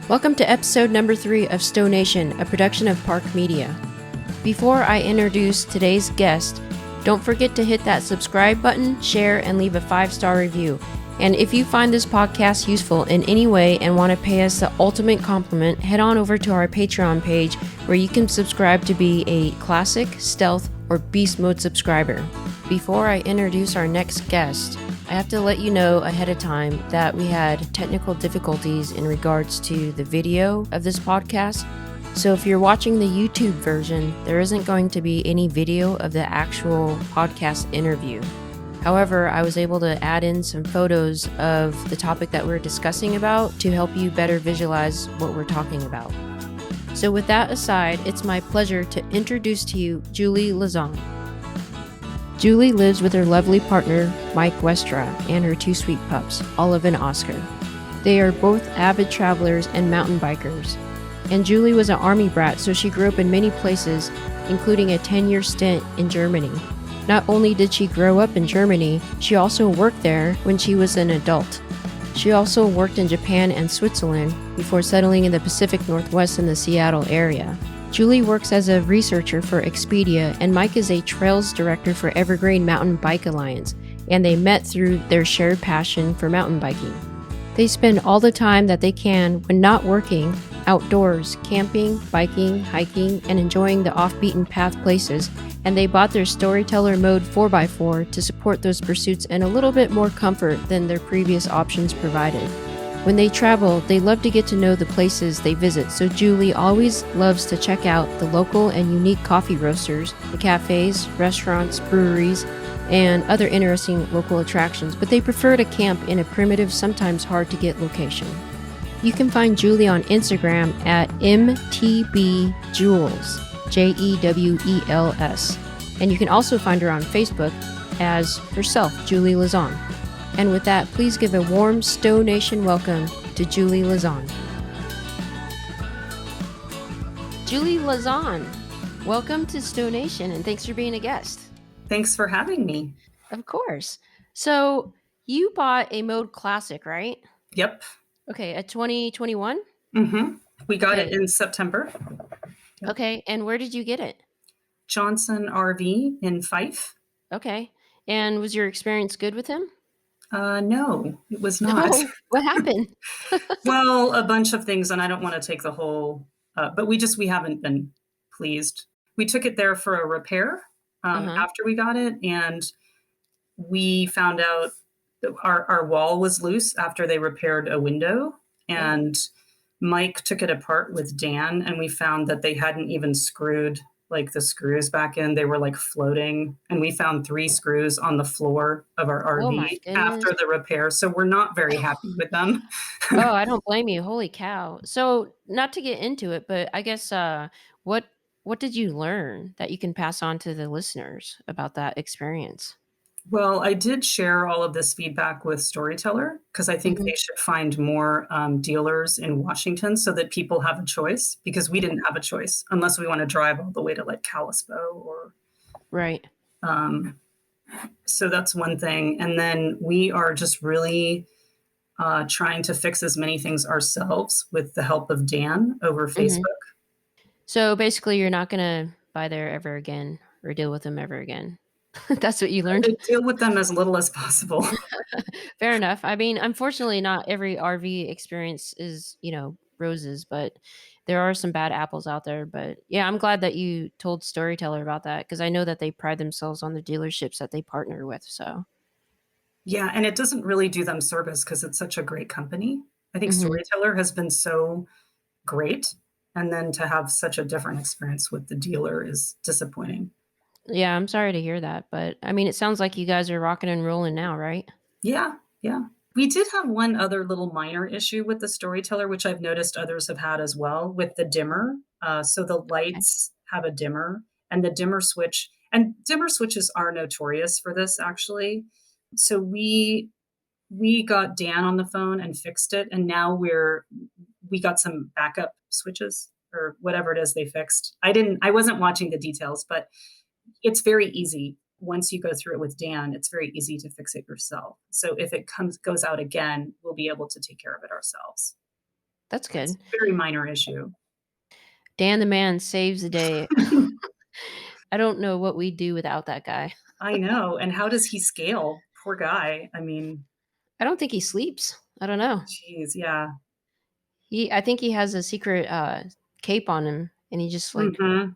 Welcome to episode number 3 of Stow Nation, a production of Park Media. Before I introduce today's guest, don't forget to hit that subscribe button, share, and leave a 5-star review. And if you find this podcast useful in any way and want to pay us the ultimate compliment, head on over to our Patreon page where you can subscribe to be a classic, stealth, or beast mode subscriber. Before I introduce our next guest, I have to let you know ahead of time that we had technical difficulties in regards to the video of this podcast. So if you're watching the YouTube version, there isn't going to be any video of the actual podcast interview. However, I was able to add in some photos of the topic that we're discussing about to help you better visualize what we're talking about. So with that aside, it's my pleasure to introduce to you Julie Lauzon. Julie lives with her lovely partner, Mike Westra, and her 2 sweet pups, Olive and Oscar. They are both avid travelers and mountain bikers. And Julie was an army brat, so she grew up in many places, including a 10-year stint in Germany. Not only did she grow up in Germany, she also worked there when she was an adult. She also worked in Japan and Switzerland before settling in the Pacific Northwest in the Seattle area. Julie works as a researcher for Expedia, and Mike is a trails director for Evergreen Mountain Bike Alliance, and they met through their shared passion for mountain biking. They spend all the time that they can when not working outdoors, camping, biking, hiking, and enjoying the off-beaten path places, and they bought their Storyteller Mode 4x4 to support those pursuits and a little bit more comfort than their previous options provided. When they travel, they love to get to know the places they visit, so Julie always loves to check out the local and unique coffee roasters, the cafes, restaurants, breweries, and other interesting local attractions, but they prefer to camp in a primitive, sometimes hard-to-get location. You can find Julie on Instagram at mtbjules, Jewels, and you can also find her on Facebook as herself, Julie Lauzon. And with that, please give a warm Stow Nation welcome to Julie Lauzon. Julie Lauzon, welcome to Stow Nation, and thanks for being a guest. Thanks for having me. Of course. So you bought a Mode Classic, right? Yep. Okay, a 2021? Mm-hmm. We got it in September. Yep. Okay, and where did you get it? Johnson RV in Fife. Okay, and was your experience good with him? No, it was not. No? What happened? Well, a bunch of things, and I don't want to take the whole, but we haven't been pleased. We took it there for a repair after we got it, and we found out that our wall was loose after they repaired a window, and Mike took it apart with Dan, and we found that they hadn't even screwed like the screws back in. They were like floating, and we found 3 screws on the floor of our RV after the repair. So we're not very happy with them. Oh, I don't blame you. Holy cow. So not to get into it, but I guess what did you learn that you can pass on to the listeners about that experience? Well, I did share all of this feedback with Storyteller because I think they should find more dealers in Washington so that people have a choice, because we didn't have a choice unless we want to drive all the way to like Kalispell or. Right. So that's one thing. And then we are just really trying to fix as many things ourselves with the help of Dan over Facebook. So basically you're not going to buy there ever again or deal with them ever again. That's what you learned? Deal with them as little as possible. Fair enough. I mean, unfortunately, not every RV experience is, roses, but there are some bad apples out there. But yeah, I'm glad that you told Storyteller about that, because I know that they pride themselves on the dealerships that they partner with. So yeah, and it doesn't really do them service because it's such a great company. I think Storyteller has been so great, and then to have such a different experience with the dealer is disappointing. Yeah, I'm sorry to hear that, but I mean, it sounds like you guys are rocking and rolling now, right? Yeah. We did have one other little minor issue with the Storyteller, which I've noticed others have had as well, with the dimmer. So the lights have a dimmer, and the dimmer switches are notorious for this, actually. So we got Dan on the phone and fixed it, and now we got some backup switches or whatever it is they fixed. I wasn't watching the details, but it's very easy. Once you go through it with Dan, it's very easy to fix it yourself. So if it goes out again, we'll be able to take care of it ourselves. That's It's good. a very minor issue. Dan the man saves the day. I don't know what we'd do without that guy. I know. And how does he scale? Poor guy. I mean, I don't think he sleeps. I don't know. geez, yeah. I think he has a secret cape on him, and he just like Hmm.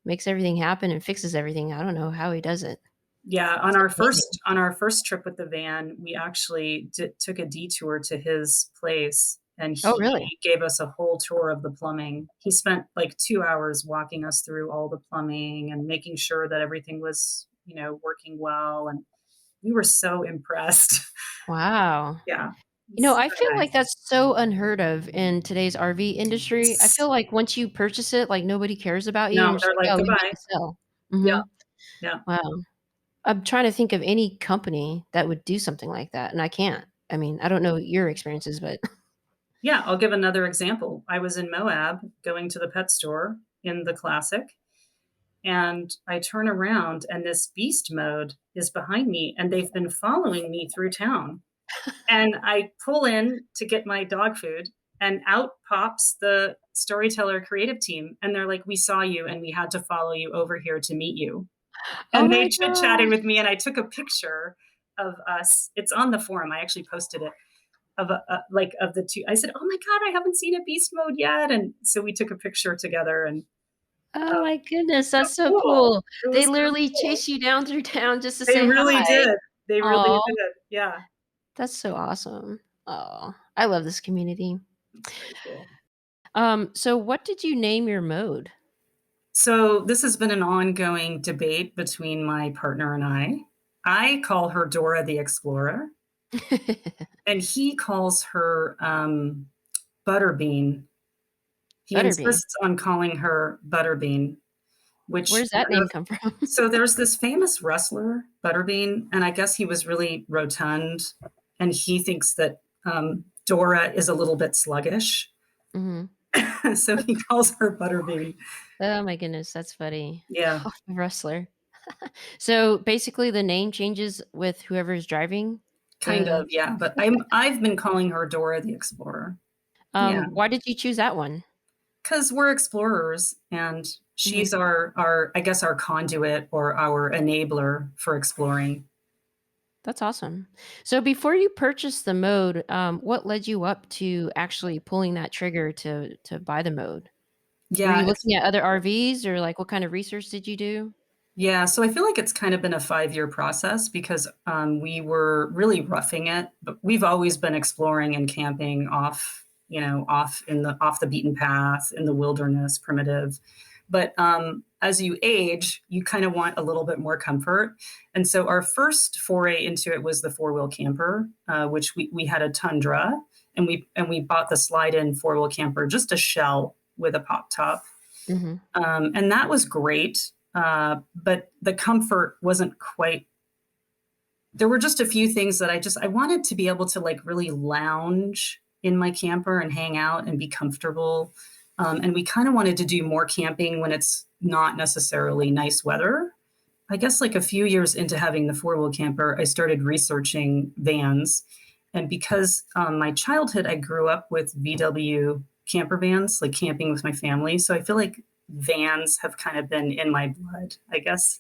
makes everything happen and fixes everything. I don't know how he does it. Yeah, It's amazing. on our first trip with the van, we actually took a detour to his place, and Oh, really? he gave us a whole tour of the plumbing. He spent like 2 hours walking us through all the plumbing and making sure that everything was, working well. And we were so impressed. Wow. Yeah, I so feel like nice. that's so unheard of in today's RV industry. I feel like once you purchase it, like nobody cares about you No, and just they're like, like oh, we need goodbye. to sell. Yeah, Hmm. yeah, Wow. I'm trying to think of any company that would do something like that, and I can't. I mean, I don't know your experiences, but yeah. I'll give another example. I was in Moab going to the pet store in the Classic, and I turn around and this beast mode is behind me and they've been following me through town. And I pull in to get my dog food and out pops the Storyteller creative team. And they're like, we saw you and we had to follow you over here to meet you. oh And they my chit chatted gosh. with me and I took a picture of us. It's on the forum. I actually posted it of the two. I said, oh my God, I haven't seen a beast mode yet. And so we took a picture together and Oh my goodness, so that's so cool. cool. It They was so literally cool. chase you down through town just to They say really hi. did. They really Oh, did. Yeah. that's so awesome. Oh, I love this community. It's very cool. So what did you name your mode? So this has been an ongoing debate between my partner and I. I call her Dora the Explorer, and he calls her Butterbean. He Butterbean. insists on calling her Butterbean, Where which does I that don't know name if, come from? so there's this famous wrestler, Butterbean, and I guess he was really rotund, and he thinks that Dora is a little bit sluggish. Mhm. So he calls her Butterbean. Oh my goodness, that's funny. Yeah, Oh, the wrestler. So basically the name changes with whoever's driving kind the of, yeah. But I've been calling her Dora the Explorer. Yeah, why did you choose that one? because we're explorers, and Mhm. she's our I guess our conduit or our enabler for exploring. That's awesome. So before you purchased the mode, what led you up to actually pulling that trigger to buy the mode? Were Yeah, you it's looking at other RVs or like what kind of research did you do? yeah. So I feel like it's kind of been a 5 year process because we were really roughing it, but we've always been exploring and camping off, off the beaten path in the wilderness, primitive. But as you age, you kind of want a little bit more comfort. And so our first foray into it was the 4 wheel camper, which we had a Tundra, and we bought the slide-in 4 wheel camper, just a shell with a pop top, Mhm. and that was great. But the comfort wasn't quite. There were just a few things that I wanted to be able to like really lounge in my camper and hang out and be comfortable. And we kind of wanted to do more camping when it's not necessarily nice weather. I guess like a few years into having the 4 wheel camper, I started researching vans. And because my childhood, I grew up with VW camper vans, like camping with my family. So I feel like vans have kind of been in my blood, I guess.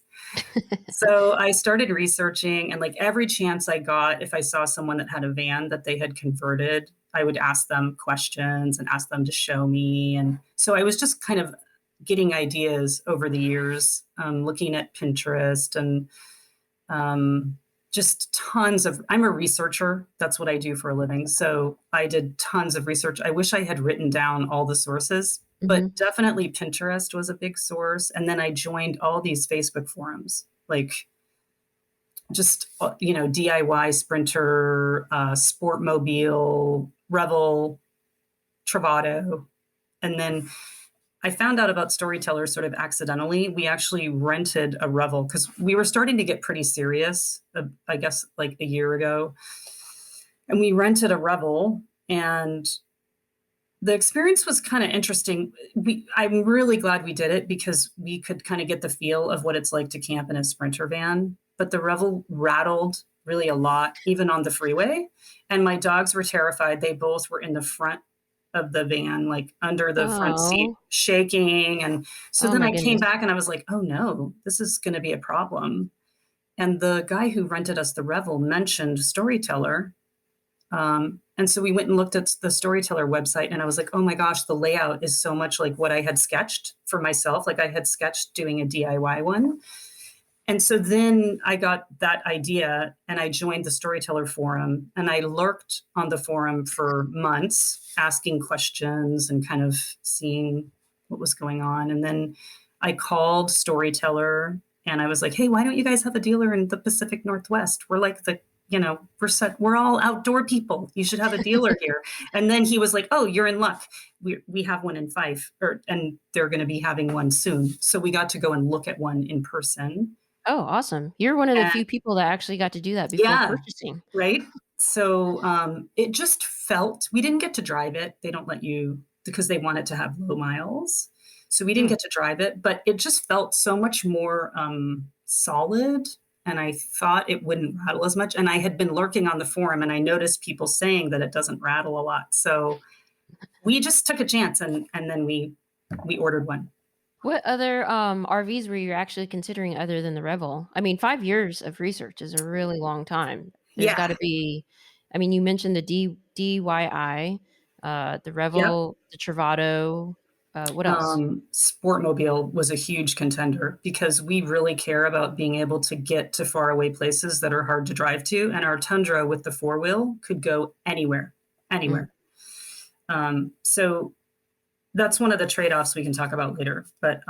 So I started researching, and like every chance I got, if I saw someone that had a van that they had converted, I would ask them questions and ask them to show me. And so I was just kind of getting ideas over the years, looking at Pinterest and just tons of. I'm a researcher. That's what I do for a living. So I did tons of research. I wish I had written down all the sources, but Mhm. definitely Pinterest was a big source. And then I joined all these Facebook forums, like just DIY sprinter, Sportmobile, Revel, Travato, and then I found out about Storyteller sort of accidentally. We actually rented a Revel because we were starting to get pretty serious, I guess, like a year ago. And we rented a Revel, and the experience was kind of interesting. I'm really glad we did it because we could kind of get the feel of what it's like to camp in a Sprinter van. But the Revel rattled really a lot, even on the freeway. And my dogs were terrified. They both were in the front of the van, like under the front seat, Oh, shaking. And so oh then my I came goodness. back and I was like, oh no, this is going to be a problem. And the guy who rented us the Revel mentioned Storyteller. And so we went and looked at the Storyteller website, and I was like, oh my gosh, the layout is so much like what I had sketched for myself. Like I had sketched doing a DIY one. And so then I got that idea and I joined the Storyteller forum, and I lurked on the forum for months, asking questions and kind of seeing what was going on. And then I called Storyteller and I was like, hey, why don't you guys have a dealer in the Pacific Northwest? We're like we're all outdoor people. You should have a dealer here. And then he was like, oh, you're in luck. We have one in Fife, and they're going to be having one soon. So we got to go and look at one in person. Oh, awesome. You're one of the And few people that actually got to do that before yeah, purchasing. right. So it just felt, we didn't get to drive it. They don't let you because they want it to have low miles. So we didn't get to drive it, but it just felt so much more solid. And I thought it wouldn't rattle as much. And I had been lurking on the forum and I noticed people saying that it doesn't rattle a lot. So we just took a chance and then we ordered one. What other RVs were you actually considering other than the Revel? I mean, 5 years of research is a really long time. There's got Yeah. to be, I mean, you mentioned the DYI, the Yep. Revel, the Travato. What else? Sportmobile was a huge contender because we really care about being able to get to faraway places that are hard to drive to. And our Tundra with the 4-wheel could go anywhere, Mm. anywhere. So that's one of the trade-offs we can talk about later. But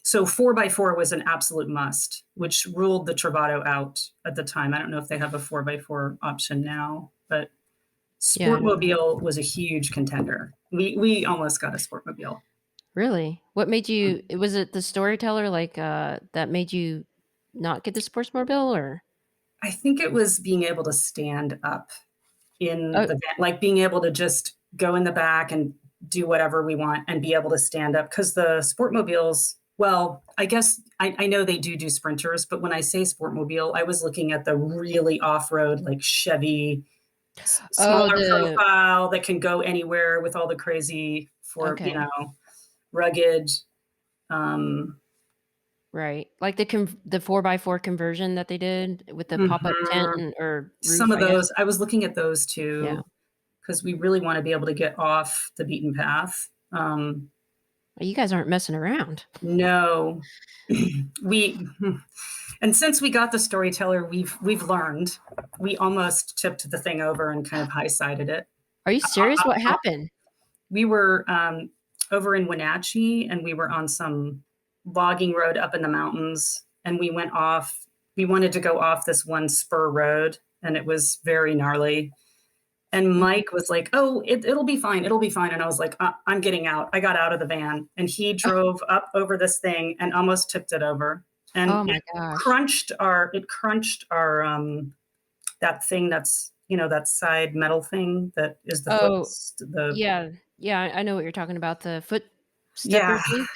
so 4x4 was an absolute must, which ruled the Travato out at the time. I don't know if they have a 4x4 option now, but Yeah, I don't know. Sportmobile was a huge contender. We almost got a Sportmobile. Really? What made you, was it the Storyteller that made you not get the Sportsmobile or? I think it was being able to stand up in Oh, the van, like being able to just go in the back and do whatever we want and be able to stand up. Because the Sportmobiles, well, I guess I know they do sprinters, but when I say Sportmobile, I was looking at the really off-road, like Chevy, oh, smaller profile that can go anywhere with all the crazy okay. rugged. Um, Right. Like the 4x4 conversion that they did with the pop-up tent mhm. or Some roof, of I guess. those, I was looking at those Yeah. too, because we really want to be able to get off the beaten path. Well, you guys aren't messing around. No, we, and since we got the Storyteller, we've learned. We almost tipped the thing over and kind of high-sided it. Are you serious? What happened? We were over in Wenatchee, and we were on some logging road up in the mountains, and we went off. We wanted to go off this one spur road, and it was very gnarly. And Mhm. Mike was like, "Oh, it'll be fine. It'll be fine." And I was like, "I'm getting out." I got out of the van, and he drove up over this thing and almost tipped it over. And Oh my it gosh. crunched our that thing that's that side metal thing that is the foot Oh, the yeah. Yeah, I know what you're talking about. The foot stepper yeah thing.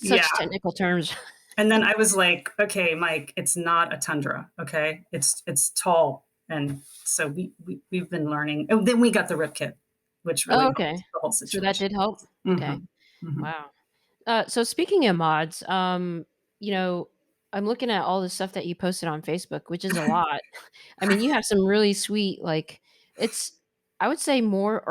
yeah. Such technical terms. And then I was like, "Okay, Mike, it's not a Tundra. Okay, it's tall." And so we've been learning. And then we got the rip kit, which really Oh, helped okay. the whole So that situation. did help? Okay. Hmm. Wow. So speaking of mods, you know, I'm looking at all the stuff that you posted on Facebook, which is a lot. I mean, you have some really sweet, like it's I would say more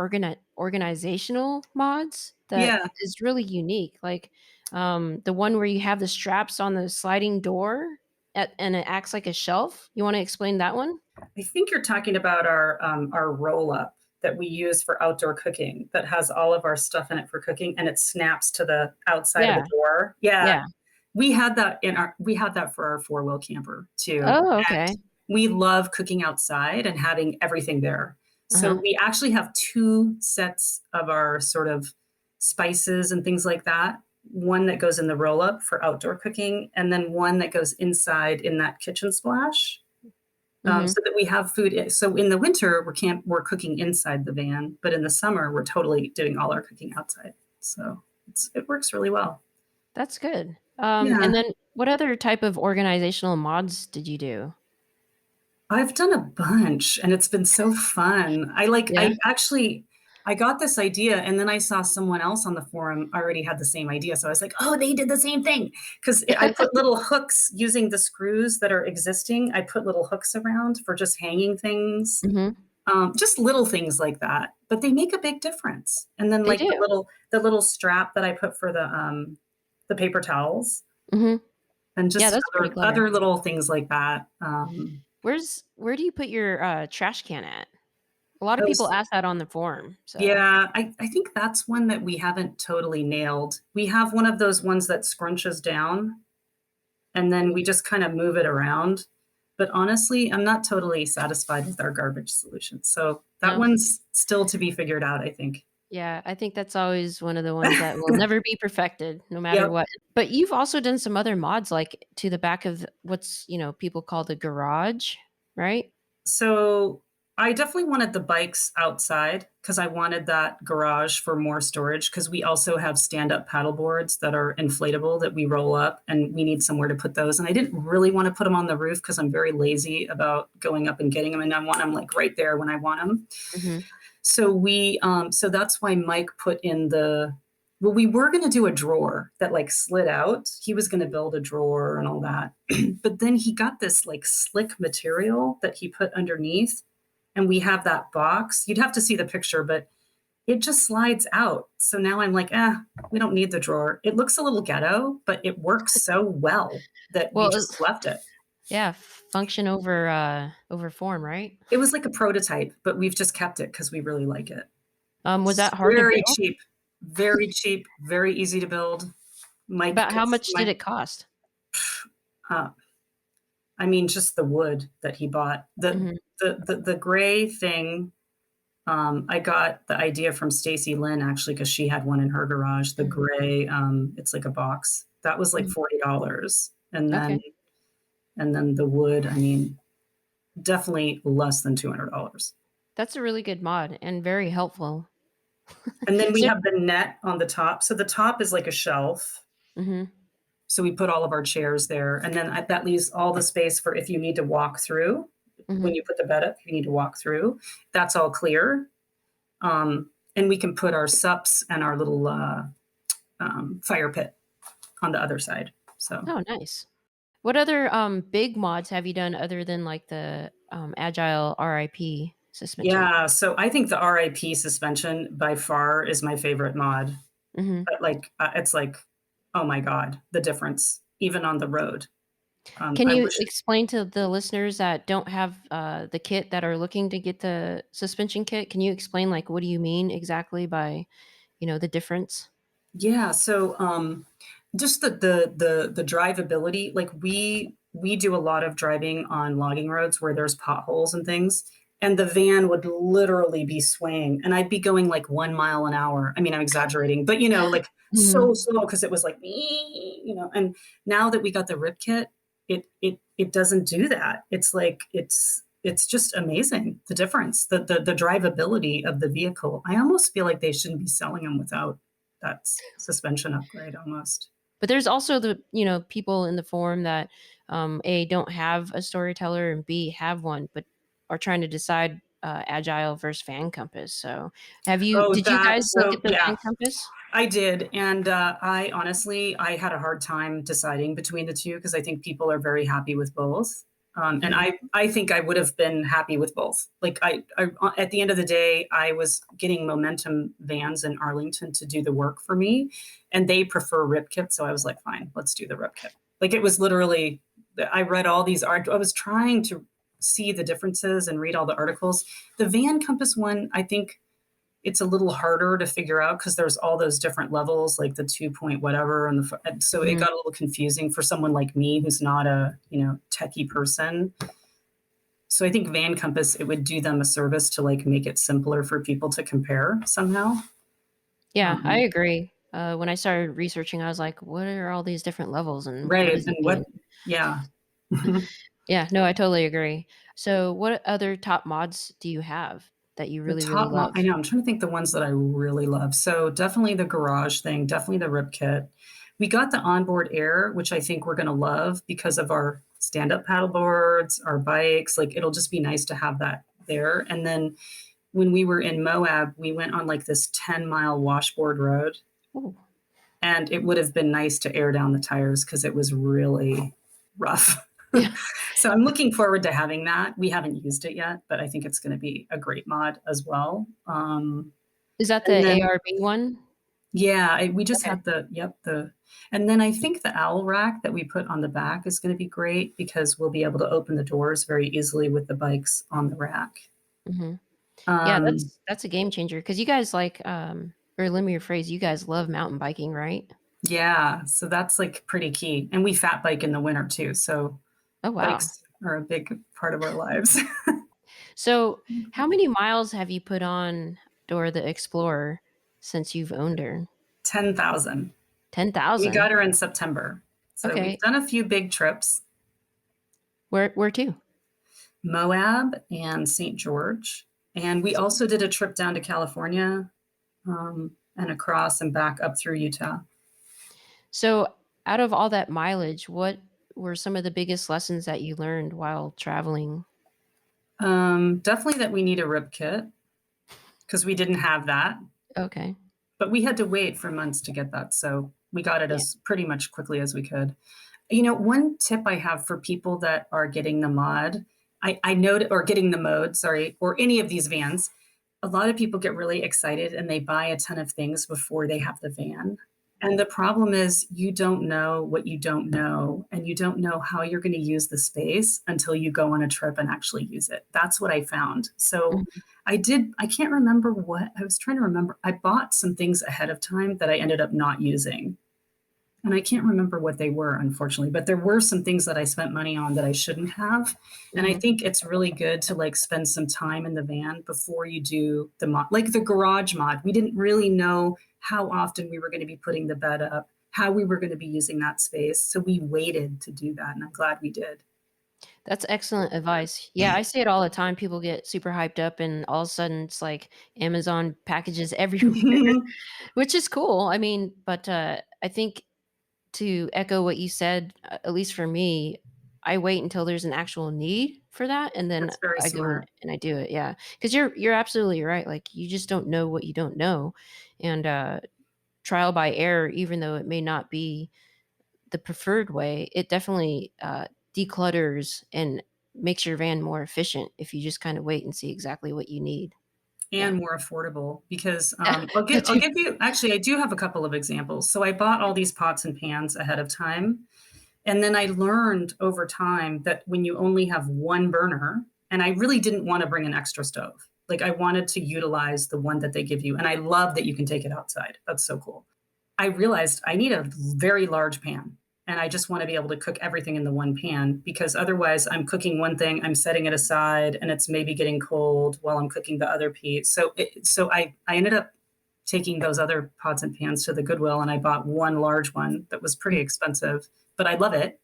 organizational mods that Yeah, is really unique. Like the one where you have the straps on the sliding door and it acts like a shelf. You want to explain that one? I think you're talking about our roll up that we use for outdoor cooking that has all of our stuff in it for cooking, and it snaps to the outside of Yeah. the door. Yeah, Yeah. we had that for our 4-wheel camper too. Oh, And okay. we love cooking outside and having everything there. So Uh-huh. we actually have two sets of our sort of spices and things like that. One that goes in the roll up for outdoor cooking, and then one that goes inside in that kitchen splash, Mhm. so that we have food. So in the winter, we're cooking inside the van, but in the summer, we're totally doing all our cooking outside. So it works really well. That's good. Yeah, And then what other type of organizational mods did you do? I've done a bunch, and it's been so fun. Yeah. I actually I got this idea, and then I saw someone else on the forum already had the same idea. So I was like, oh, they did the same thing. Because I put little hooks using the screws that are existing. I put little hooks around for just hanging things, just little things like that. But they make a big difference. And then They like do. the little strap that I put for the paper towels, and Yeah, just that's pretty clever. other little things like that. Where do you put your trash can at? A lot of people Those ask that on the forum. So Yeah, I think that's one that we haven't totally nailed. We have one of those ones that scrunches down, and then we just kind of move it around. But honestly, I'm not totally satisfied with our garbage solution. So that no. one's still to be figured out, I think. Yeah, I think that's always one of the ones that will never be perfected, no matter Yep. what. But you've also done some other mods, like to the back of what's people call the garage, right? So I definitely wanted the bikes outside because I wanted that garage for more storage because we also have stand-up paddle boards that are inflatable that we roll up, and we need somewhere to put those. And I didn't really want to put them on the roof because I'm very lazy about going up and getting them, and I want them like right there when I want them. So that's why Mike put in well, we were going to do a drawer that like slid out. He was going to build a drawer and all that. But then he got this like slick material that he put underneath. And we have that box. You'd have to see the picture, but it just slides out. So now I'm like, we don't need the drawer. It looks a little ghetto, but it works so well that we just left it. Yeah, function over form, right? It was like a prototype, but we've just kept it because we really like it. Was that hard to build? Very cheap, very easy to build. About how much did it cost? I mean, just the wood that he bought. The gray thing, I got the idea from Stacy Lynn, actually, because she had one in her garage. The gray, it's like a box. That was like $40. And then the wood, I mean, definitely less than $200. That's a really good mod and very helpful. And then we have the net on the top. So the top is like a shelf. So we put all of our chairs there. And then that leaves all the space for if you need to walk through. When you put the bed up, you need to walk through. That's all clear. And we can put our sups and our little fire pit on the other side. So Oh, nice. What other big mods have you done other than like the Agile RIP suspension? Yeah, so I think the RIP suspension by far is my favorite mod. But like it's like, oh my God, the difference even on the road. Can you explain to the listeners that don't have the kit that are looking to get the suspension kit? Can you explain like what do you mean exactly by the difference? Yeah, so just the drivability, like we do a lot of driving on logging roads where there's potholes and things, and the van would literally be swaying, and I'd be going like 1 mile an hour. I mean, I'm exaggerating, but like so slow because it was like and now that we got the rip kit, it doesn't do that. It's like it's just amazing, the difference, the drivability of the vehicle. I almost feel like they shouldn't be selling them without that suspension upgrade almost. But there's also the people in the forum that A, don't have a Storyteller, and B, have one but are trying to decide Agile versus Fan Compass. So did you guys look at the Fan Compass? I did, and I honestly had a hard time deciding between the two because I think people are very happy with both. And I think I would have been happy with both. Like I at the end of the day, I was getting Momentum vans in Arlington to do the work for me, and they prefer rip kit. So I was like, fine, let's do the rip kit. Like it was literally, I read all these I was trying to see the differences and read all the articles. The Van Compass one, I think it's a little harder to figure out because there's all those different levels, like the 2 point whatever. And so it got a little confusing for someone like me, who's not a, techie person. So I think Van Compass, it would do them a service to like make it simpler for people to compare somehow. Yeah, I agree. When I started researching, I was like, what are all these different levels? And right. Yeah. Yeah, no, I totally agree. So what other top mods do you have that you really love? I know. I'm trying to think the ones that I really love. So definitely the garage thing, definitely the rip kit. We got the onboard air, which I think we're going to love because of our stand-up paddle boards, our bikes. Like it'll just be nice to have that there. And then when we were in Moab, we went on like this 10-mile washboard road. Ooh. And it would have been nice to air down the tires because it was really rough. Yeah. So I'm looking forward to having that. We haven't used it yet, but I think it's going to be a great mod as well. Is that And the then, ARB one? yeah, we just Okay. had and then I think the owl rack that we put on the back is going to be great because we'll be able to open the doors very easily with the bikes on the rack. Mm-hmm. Yeah, that's a game changer because you guys like, or let me rephrase, you guys love mountain biking, right? Yeah, so that's like pretty key. And we fat bike in the winter too. So Oh, wow. bikes are a big part of our lives. So how many miles have you put on Dora the Explorer since you've owned her? 10,000. We 10,000? got her in September. So we've Okay. done a few big trips, Where to? Moab and St. George. And we also did a trip down to California and across and back up through Utah. So out of all that mileage, what were some of the biggest lessons that you learned while traveling? Definitely that we need a rip kit because we didn't have that. Okay. But we had to wait for months to get that. So we got it Yeah. as pretty much quickly as we could. One tip I have for people that are getting the mod, I know, or getting the mode, sorry, or any of these vans, a lot of people get really excited and they buy a ton of things before they have the van. And the problem is you don't know what you don't know, and you don't know how you're going to use the space until you go on a trip and actually use it. That's what I found. So Mhm. I can't remember what I was trying to remember. I bought some things ahead of time that I ended up not using. And I can't remember what they were, unfortunately, but there were some things that I spent money on that I shouldn't have. And I Mhm. think it's really good to like spend some time in the van before you do the mod, like the garage mod. We didn't really know how often we were going to be putting the bed up, how we were going to be using that space. So we waited to do that. And I'm glad we did. That's excellent advice. Yeah, I see it all the time. People get super hyped up and all of a sudden it's like Amazon packages everywhere, which is cool. I mean, but I think to echo what you said, at least for me, I wait until there's an actual need for that, and then That's very I go smart. and I do it. Yeah, because you're absolutely right. Like you just don't know what you don't know, and trial by error, even though it may not be the preferred way, it definitely declutters and makes your van more efficient if you just kind of wait and see exactly what you need. Yeah, And more affordable because that I'll too. give you, actually, I do have a couple of examples. So I bought all these pots and pans ahead of time. And then I learned over time that when you only have one burner, and I really didn't want to bring an extra stove. Like I wanted to utilize the one that they give you. And I love that you can take it outside. That's so cool. I realized I need a very large pan. And I just want to be able to cook everything in the one pan because otherwise I'm cooking one thing, I'm setting it aside, and it's maybe getting cold while I'm cooking the other piece. So I ended up taking those other pots and pans to the Goodwill, and I bought one large one that was pretty expensive, but I love it.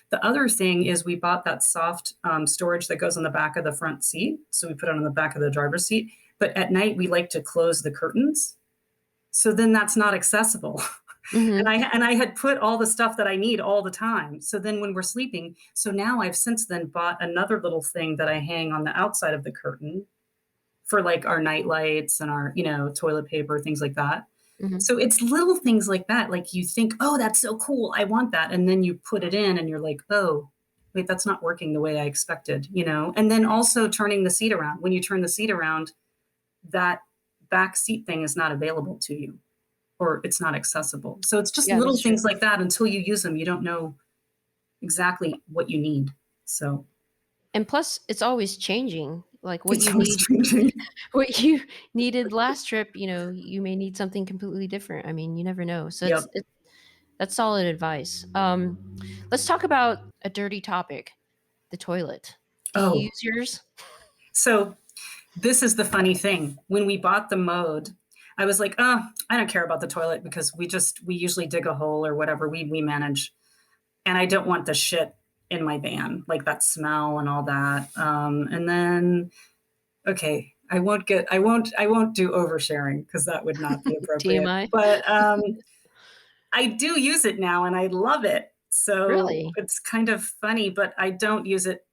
The other thing is we bought that soft storage that goes on the back of the front seat. So we put it on the back of the driver's seat. But at night, we like to close the curtains. So then that's not accessible. And Hmm. I had put all the stuff that I need all the time. So then when we're sleeping, so now I've since then bought another little thing that I hang on the outside of the curtain for like our night lights and our, toilet paper, things like that. Hmm. So it's little things like that. Like you think, oh, that's so cool. I want that. And then you put it in and you're like, oh, wait, that's not working the way I expected. And then also turning the seat around. When you turn the seat around, that back seat thing is not available to you or it's not accessible. So it's just Yeah, little that's true. things like that. Until you use them, you don't know exactly what you need. So And plus, it's always changing. Like what it's you always need, changing. what you needed last trip, you may need something completely different. I mean, you never know. So Yep. that's solid advice. Let's talk about a dirty topic, the toilet. Do you Oh, use yours? so this is the funny thing. When we bought the mode, I was like, oh, I don't care about the toilet because we usually dig a hole or whatever we manage. And I don't want the shit in my van, like that smell and all that. And then, okay, I won't do oversharing because that would not be appropriate. TMI? But I do use it now and I love it. So Really? it's kind of funny, but I don't use it.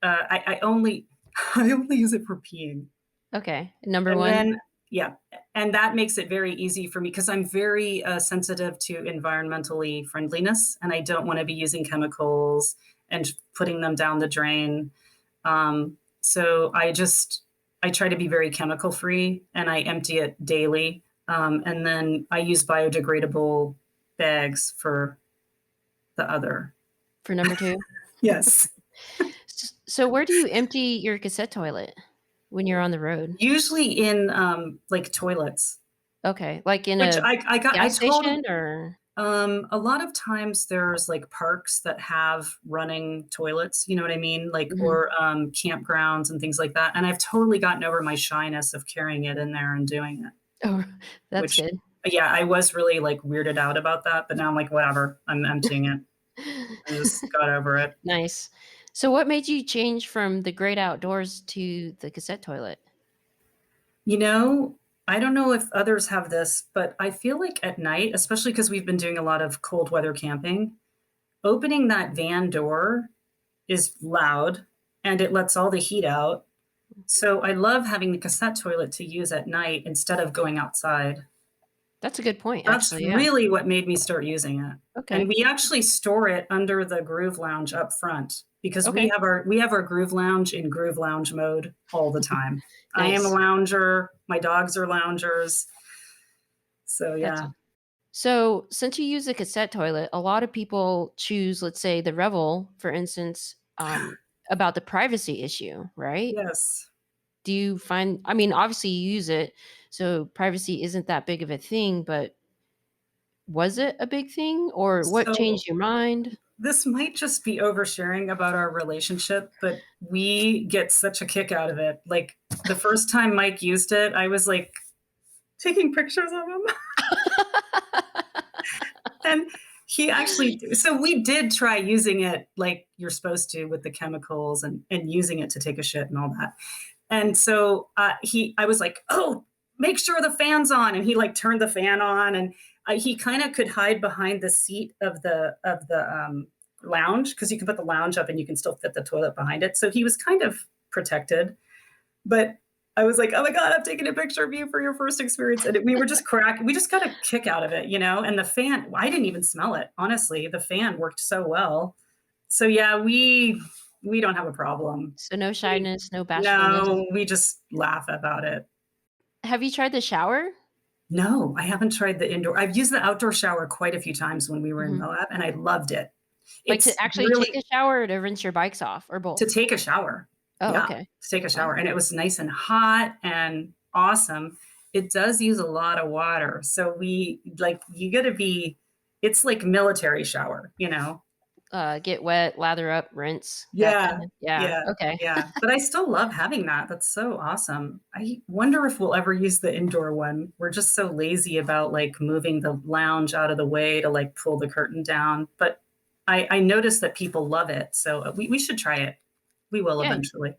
I only, I only use it for peeing. Okay. Number And one. then, yeah, and that makes it very easy for me because I'm very sensitive to environmentally friendliness, and I don't want to be using chemicals and putting them down the drain. So I try to be very chemical free, and I empty it daily. And then I use biodegradable bags for the other. For number two. Yes. So where do you empty your cassette toilet when you're on the road? Usually in like toilets, Okay, like in which a I gas told station or a lot of times there's like parks that have running toilets, you know what I mean? Like, Mhm. or campgrounds and things like that. And I've totally gotten over my shyness of carrying it in there and doing it, Oh, that's which, good. yeah, I was really like weirded out about that. But now I'm like, whatever, I'm emptying it. I just got over it. Nice. So what made you change from the great outdoors to the cassette toilet? You know, I don't know if others have this, but I feel like at night, especially because we've been doing a lot of cold weather camping, opening that van door is loud and it lets all the heat out. So I love having the cassette toilet to use at night instead of going outside. That's a good point, That's actually, yeah. really what made me start using it. And Okay. we actually store it under the Groove Lounge up front because Okay. we have our Groove Lounge in Groove Lounge mode all the time. I am a Nice. lounger, my dogs are loungers. So That's yeah. so since you use a cassette toilet, a lot of people choose, let's say, the Revel, for instance, about the privacy issue, right? Yes. Do you find, I mean, obviously you use it, so privacy isn't that big of a thing, but was it a big thing or what So changed your mind? this might just be oversharing about our relationship, but we get such a kick out of it. Like the first time Mike used it, I was like taking pictures of him. And he actually, so we did try using it like you're supposed to with the chemicals and using it to take a shit and all that. And so I was like, oh, make sure the fan's on. And he like turned the fan on, and he kind of could hide behind the seat of the lounge because you can put the lounge up and you can still fit the toilet behind it. So he was kind of protected. But I was like, oh my God, I'm taking a picture of you for your first experience. And we were just cracking. We just got a kick out of it, you know? And the fan, I didn't even smell it. Honestly, the fan worked so well. So yeah, we don't have a problem. So no We, shyness, no bashfulness. no, we just laugh about it. Have you tried the shower? No, I haven't tried the indoor. I've used the outdoor shower quite a few times when we were in Mhm. Moab, and I loved it. Like to It's actually take really a shower or to rinse your bikes off or to both? take a shower. Oh, Yeah, okay. to take a Wow. shower. And it was nice and hot and awesome. It does use a lot of water. So we like, you got to be, it's like military shower, you know? Get wet, lather up, rinse, that Yeah. kinda, yeah, Yeah. okay. Yeah. But I still love having that. That's so awesome. I wonder if we'll ever use the indoor one. We're just so lazy about like moving the lounge out of the way to like pull the curtain down. But I noticed that people love it. So we should try it. We will Yeah. eventually.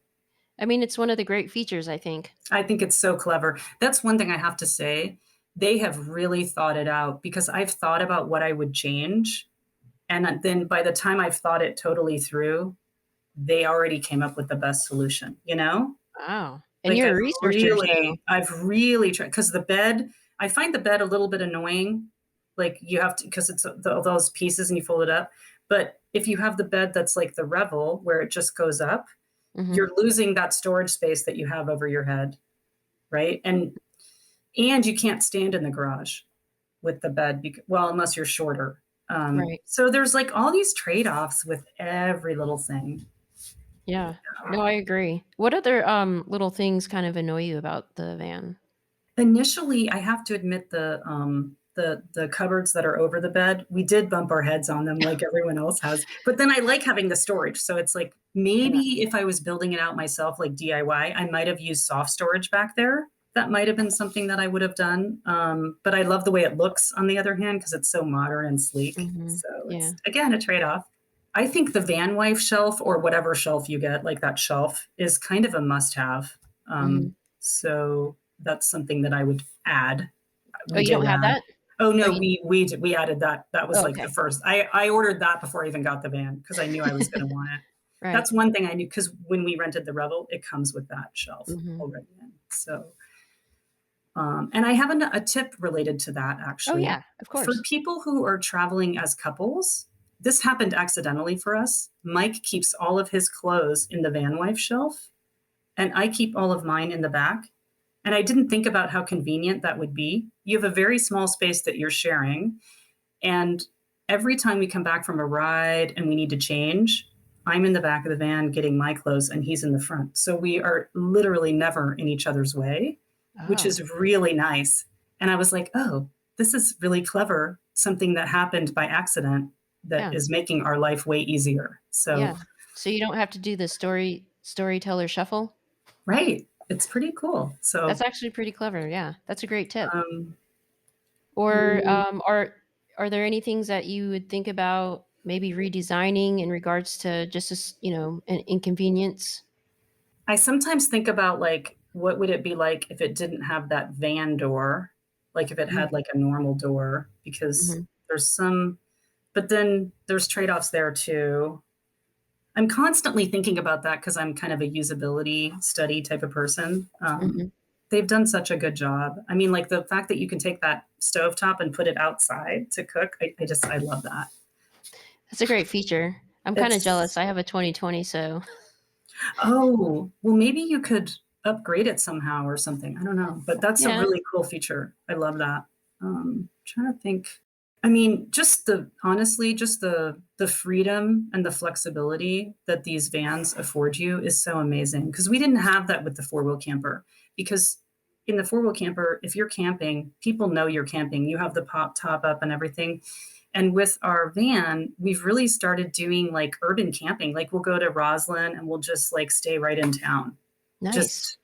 I mean, it's one of the great features, I think. I think it's so clever. That's one thing I have to say. They have really thought it out because I've thought about what I would change. And then by the time I've thought it totally through, they already came up with the best solution, you know? Wow. And Like you're a researcher, so I've really tried because the bed, I find the bed a little bit annoying. Like you have to, because it's those pieces and you fold it up. But if you have the bed that's like the Revel where it just goes up, mhm. you're losing that storage space that you have over your head, right? And you can't stand in the garage with the bed, well, unless you're shorter. Right. So there's like all these trade-offs with every little thing. Yeah. No, I agree. What other, little things kind of annoy you about the van? Initially, I have to admit the cupboards that are over the bed, we did bump our heads on them like everyone else has. But then I like having the storage. So it's like Yeah. maybe if I was building it out myself, like DIY, I might have used soft storage back there. That might have been something that I would have done. But I love the way it looks on the other hand because it's so modern and sleek. Mhm. So Yeah. it's again a trade-off. I think the van wife shelf or whatever shelf you get, like that shelf, is kind of a must-have. Mhm. So that's something that I would add. Oh, We you did don't have add. that? Oh Or no, you we added that. That was Oh, like the okay. first. I ordered that before I even got the van because I knew I was going to want it. Right. That's one thing I knew because when we rented the Revel, it comes with that shelf Mhm. already in. So, and I have a tip related to that, Oh actually. yeah, of For course. people who are traveling as couples, this happened accidentally for us. Mike keeps all of his clothes in the van wife shelf, and I keep all of mine in the back. And I didn't think about how convenient that would be. You have a very small space that you're sharing. And every time we come back from a ride and we need to change, I'm in the back of the van getting my clothes and he's in the front. So we are literally never in each other's way, which Oh, is really nice. And I was like, oh, this is really clever. Something that happened by accident that yeah, is making our life way easier. yeah. So, So you don't have to do the storyteller shuffle. right. It's pretty cool. That's So, actually pretty clever. Yeah, that's a great tip. um, Or mm, are there any things that you would think about maybe redesigning in regards to just an inconvenience? I sometimes think about like, what would it be like if it didn't have that van door? Like if it had like a normal door, because Mm-hmm. there's some, but then there's trade-offs there too. I'm constantly thinking about that because I'm kind of a usability study type of person. Mm-hmm. They've done such a good job. I mean, like the fact that you can take that stovetop and put it outside to cook, I love that. That's a great feature. I'm kind of jealous. It's I have a 2020, so Oh, well, maybe you could upgrade it somehow or something. I don't know, but that's a yeah. really cool feature. I love that. Trying to think. I mean, just the honestly, just the freedom and the flexibility that these vans afford you is so amazing. Because we didn't have that with the four-wheel camper. Because in the four-wheel camper, if you're camping, people know you're camping. You have the pop top up and everything. And with our van, we've really started doing like urban camping. Like we'll go to Roslyn and we'll just like stay right in town. Nice. Just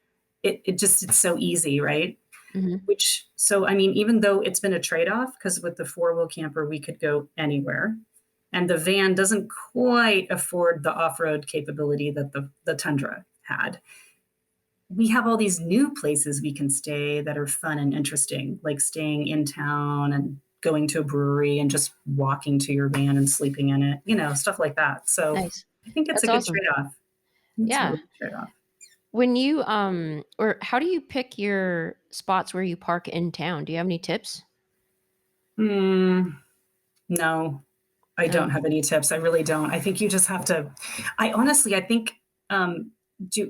it's so easy, right? Mm-hmm. Which so I mean, even though it's been a trade-off, because with the four-wheel camper we could go anywhere. And the van doesn't quite afford the off-road capability that the Tundra had. We have all these new places we can stay that are fun and interesting, like staying in town and going to a brewery and just walking to your van and sleeping in it, stuff like that. So Nice. I think it's a That's good awesome. trade-off. It's a really Yeah. good trade-off. When you or how do you pick your spots where you park in town? Do you have any tips? Mm, no, I don't No. have any tips. I really don't. I think you just have to. I think um,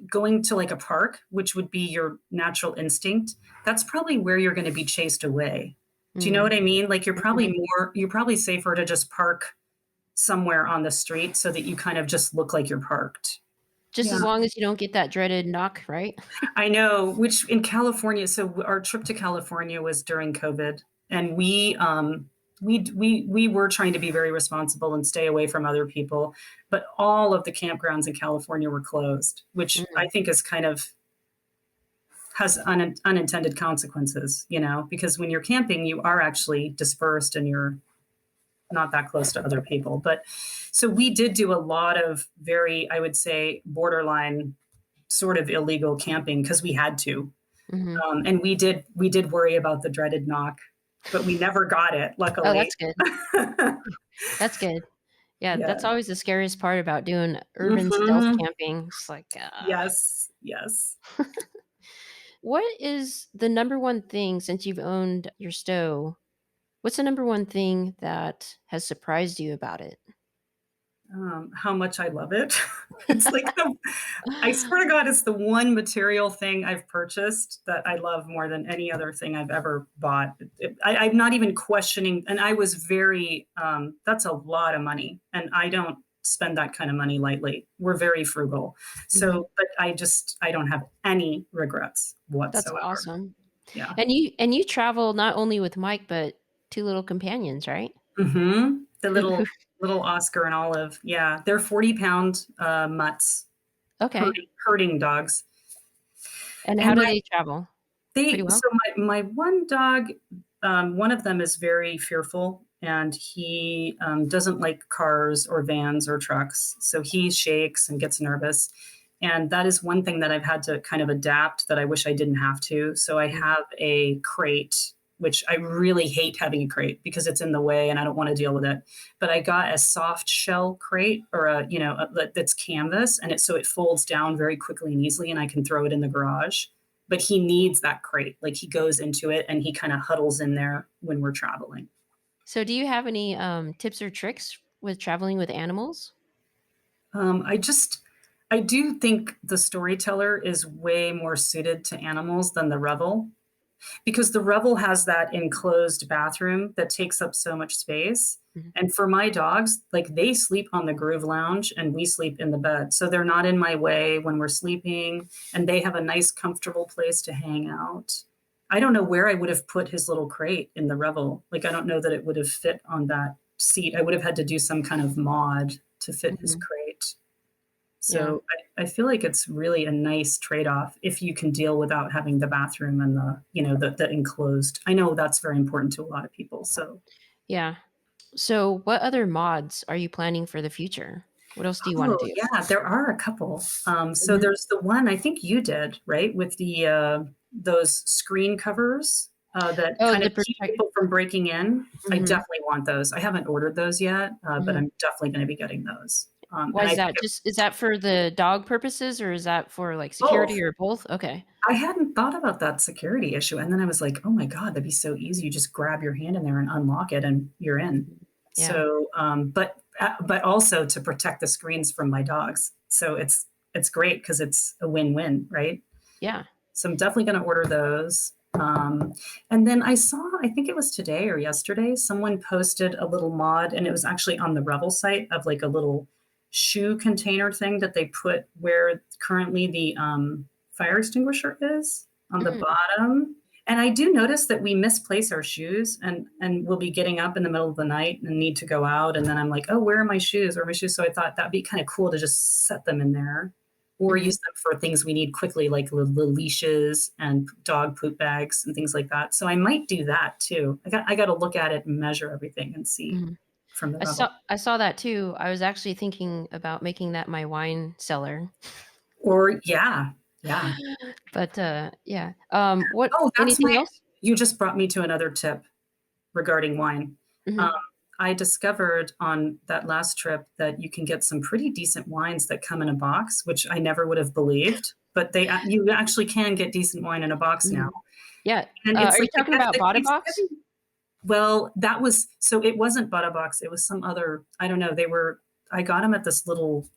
going to like a park, which would be your natural instinct, that's probably where you're going to be chased away. Do you know Mm. what I mean? Like Mhm. you're probably safer to just park somewhere on the street so that you kind of just look like you're parked. Just Yeah, as long as you don't get that dreaded knock, right? I know. Which in California, so our trip to California was during COVID, and we were trying to be very responsible and stay away from other people, but all of the campgrounds in California were closed, which I Mm. think is kind of has unintended consequences, because when you're camping, you are actually dispersed and you're not that close to other people. But so we did do a lot of very, I would say, borderline sort of illegal camping because we had to. Mhm. And we did worry about the dreaded knock, but we never got it, Oh, luckily. that's good. That's good. Yeah, Yeah. that's always the scariest part about doing urban stealth Hmm. camping. It's like, Yes. Yes. what is the number one thing since you've owned your stove? What's the number one thing that has surprised you about it? How much I love it. It's like I swear to God, it's the one material thing I've purchased that I love more than any other thing I've ever bought. I'm not even questioning, and I was very. That's a lot of money, and I don't spend that kind of money lightly. We're very frugal, Mhm. but I don't have any regrets That's whatsoever. awesome. Yeah. And you travel not only with Mike, but two little companions, right? The little Oscar and Olive. Yeah, they're 40-pound mutts, Okay. herding dogs. And how And do they travel? Pretty well? so my one dog, one of them is very fearful, and he doesn't like cars or vans or trucks. So he shakes and gets nervous. And that is one thing that I've had to kind of adapt that I wish I didn't have to. So I Mm. have a crate, which I really hate having a crate because it's in the way and I don't want to deal with it. But I got a soft shell crate or that's canvas, and so it folds down very quickly and easily, and I can throw it in the garage. but he needs that crate. Like he goes into it and he kind of huddles in there when we're traveling. So do you have any tips or tricks with traveling with animals? I do think the Storyteller is way more suited to animals than the Revel, because the Revel has that enclosed bathroom that takes up so much space. Mhm. And for my dogs, like they sleep on the Groove Lounge and we sleep in the bed. So they're not in my way when we're sleeping, and they have a nice, comfortable place to hang out. I don't know where I would have put his little crate in the Revel. Like, I don't know that it would have fit on that seat. I would have had to do some kind of mod to fit his Mhm. crate. Yeah. So I feel like it's really a nice trade-off if you can deal without having the bathroom and the enclosed. I know that's very important to a lot of people. So, Yeah. So what other mods are you planning for the future? What else do you want oh to do? yeah, there are a couple. So Mhm. there's the one I think you did, right, with the those screen covers that Oh, kind of the keep protect. people from breaking in. I Mhm. definitely want those. I haven't ordered those yet, but Mhm. I'm definitely going to be getting those. Why And I is think that? Just is that for the dog purposes or is that for like both. security or both? Okay. I hadn't thought about that security issue, and then I was like, "Oh my god, that'd be so easy. You just grab your hand in there and unlock it, and you're in." Mhm. Yeah. So, but also to protect the screens from my dogs. So it's great because it's a win-win, right? Yeah. So I'm definitely going to order those. And then I saw, I think it was today or yesterday, someone posted a little mod, and it was actually on the Revel site, of like a little shoe container thing that they put where currently the fire extinguisher is on the Mm. bottom. And I do notice that we misplace our shoes, and we'll be getting up in the middle of the night and need to go out. And then I'm like, oh, where are my shoes? Where are my shoes? So I thought that'd be kind of cool to just set them in there or Mhm. use them for things we need quickly, like the leashes and dog poop bags and things like that. So I might do that too. I got to look at it and measure everything and see Mhm. from the I Revel. saw that too. I was actually thinking about making that my wine cellar. Or yeah, yeah. But yeah. What Oh, that's anything my. else? You just brought me to another tip regarding wine. Um, Mhm. I discovered on that last trip that you can get some pretty decent wines that come in a box, which I never would have believed. But you actually can get decent wine in a box now, Mhm. Yeah. and it's Are you like the talking gift about that Bada keeps Box? giving. Well, that was so it wasn't Butterbox. It was some other, I don't know. I got them at this little,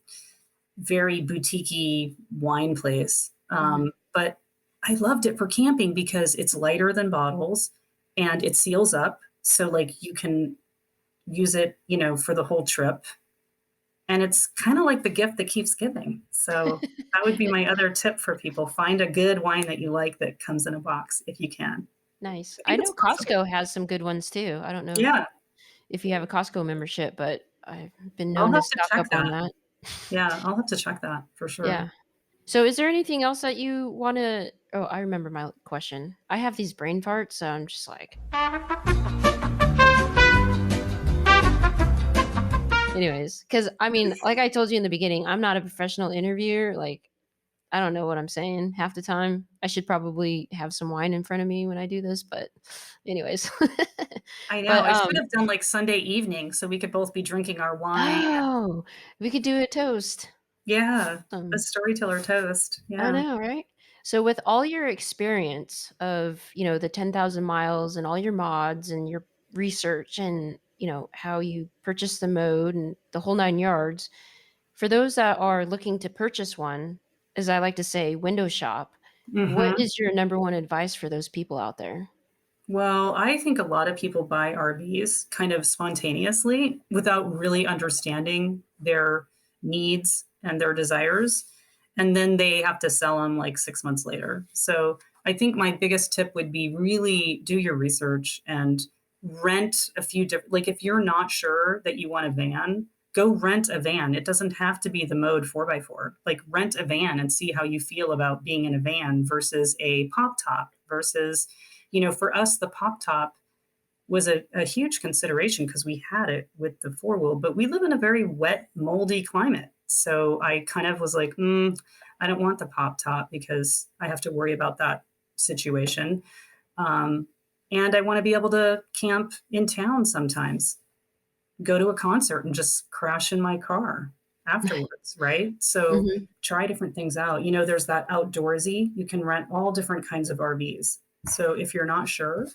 very boutiquey wine place. Mhm. But I loved it for camping because it's lighter than bottles and it seals up. So, like, you can use it, for the whole trip. And it's kind of like the gift that keeps giving. So, that would be my other tip for people. Find a good wine that you like that comes in a box if you can. Nice. I I think it's know possible. Costco has some good ones too. I don't know Yeah, if you have a Costco membership, but I've been I'll known to have to stock check up on that. that. Yeah, I'll have to check that for sure. Yeah. So is there anything else that you want to Oh, I remember my question. I have these brain farts, so I'm just like anyways, cuz I mean, like I told you in the beginning, I'm not a professional interviewer. Like I don't know what I'm saying half the time. I should probably have some wine in front of me when I do this, but anyways. I know. But I should have done like Sunday evening so we could both be drinking our wine. oh, we could do a toast. Yeah, a Um, storyteller toast. I Yeah. know, right? So with all your experience of, the 10,000 miles and all your mods and your research and, how you purchase the mode and the whole 9 yards, for those that are looking to purchase one, as I like to say, window shop, what Hmm. is your number one advice for those people out there? Well, I think a lot of people buy RVs kind of spontaneously without really understanding their needs and their desires. And then they have to sell them like 6 months later. So I think my biggest tip would be really do your research and rent a few different, like if you're not sure that you want a van, go rent a van. It doesn't have to be the mode 4x4. Like rent a van and see how you feel about being in a van versus a pop top versus, for us, the pop top was a huge consideration because we had it with the four wheel, but we live in a very wet, moldy climate. So I kind of was like, I don't want the pop top because I have to worry about that situation. Um, and I want to be able to camp in town sometimes, go to a concert and just crash in my car. afterwards, right? So Mm-hmm. try different things out. You know, there's that outdoorsy. You can rent all different kinds of RVs. So if you're not sure,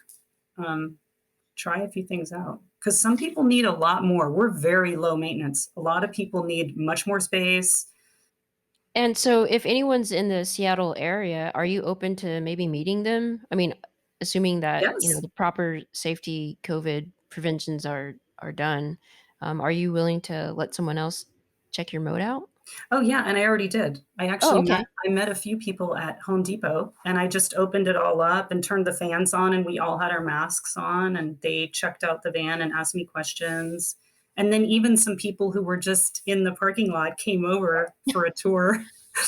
try a few things out. Because some people need a lot more. We're very low maintenance. A lot of people need much more space. And so, if anyone's in the Seattle area, are you open to maybe meeting them? I mean, assuming that Yes. the proper safety COVID preventions are done, are you willing to let someone else check your mode out? Oh yeah, and I already did. Oh, okay. I met a few people at Home Depot, and I just opened it all up and turned the fans on, and we all had our masks on, and they checked out the van and asked me questions. And then even some people who were just in the parking lot came over for a tour.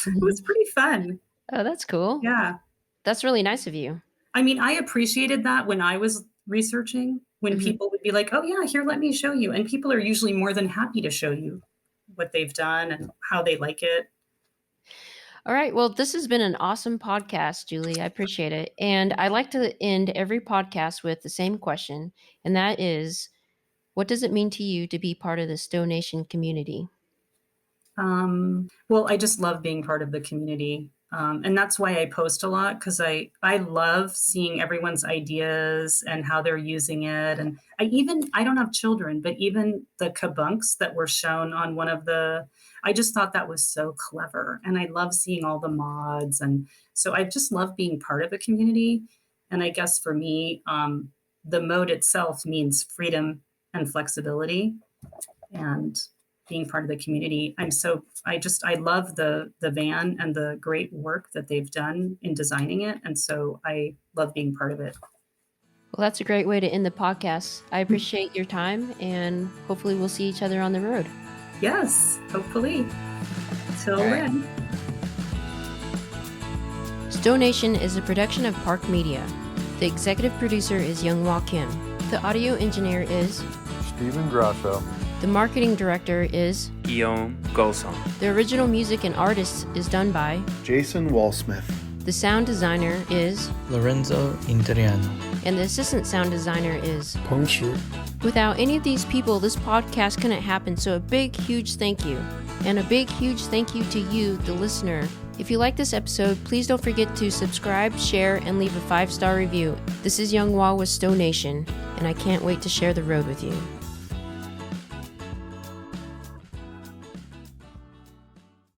It was Mhm. pretty fun. Oh, that's cool. Yeah. That's really nice of you. I mean, I appreciated that when I was researching, when Mhm. people would be like, "Oh yeah, here, let me show you." And people are usually more than happy to show you what they've done and how they like it. All right. Well, this has been an awesome podcast, Julie. I appreciate it. And I like to end every podcast with the same question, and that is, what does it mean to you to be part of the Stowe Nation community? Well, I just love being part of the community. And that's why I post a lot because I love seeing everyone's ideas and how they're using it. And I don't have children, but even the kabunks that were shown on one of I just thought that was so clever. And I love seeing all the mods. And so I just love being part of a community. And I guess for me, the mode itself means freedom and flexibility. And being part of the community. I love the van and the great work that they've done in designing it. And so I love being part of it. Well, that's a great way to end the podcast. I appreciate your time, and hopefully, we'll see each other on the road. Yes, hopefully. Till All right. then. Stowe Nation is a production of Park Media. The executive producer is Younghwa Kim. The audio engineer is Stephen Grasso. The marketing director is Guillaume, Golsong. The original music and artist is done by Jason Walsmith. The sound designer is Lorenzo, Interiano. and the assistant sound designer is Peng. Without any of these people, this podcast couldn't happen, so a big, huge thank you. And a big, huge thank you to you, the listener. If you like this episode, please don't forget to subscribe, share, and leave a 5-star review. This is Younghwa with Stowe Nation, and I can't wait to share the road with you.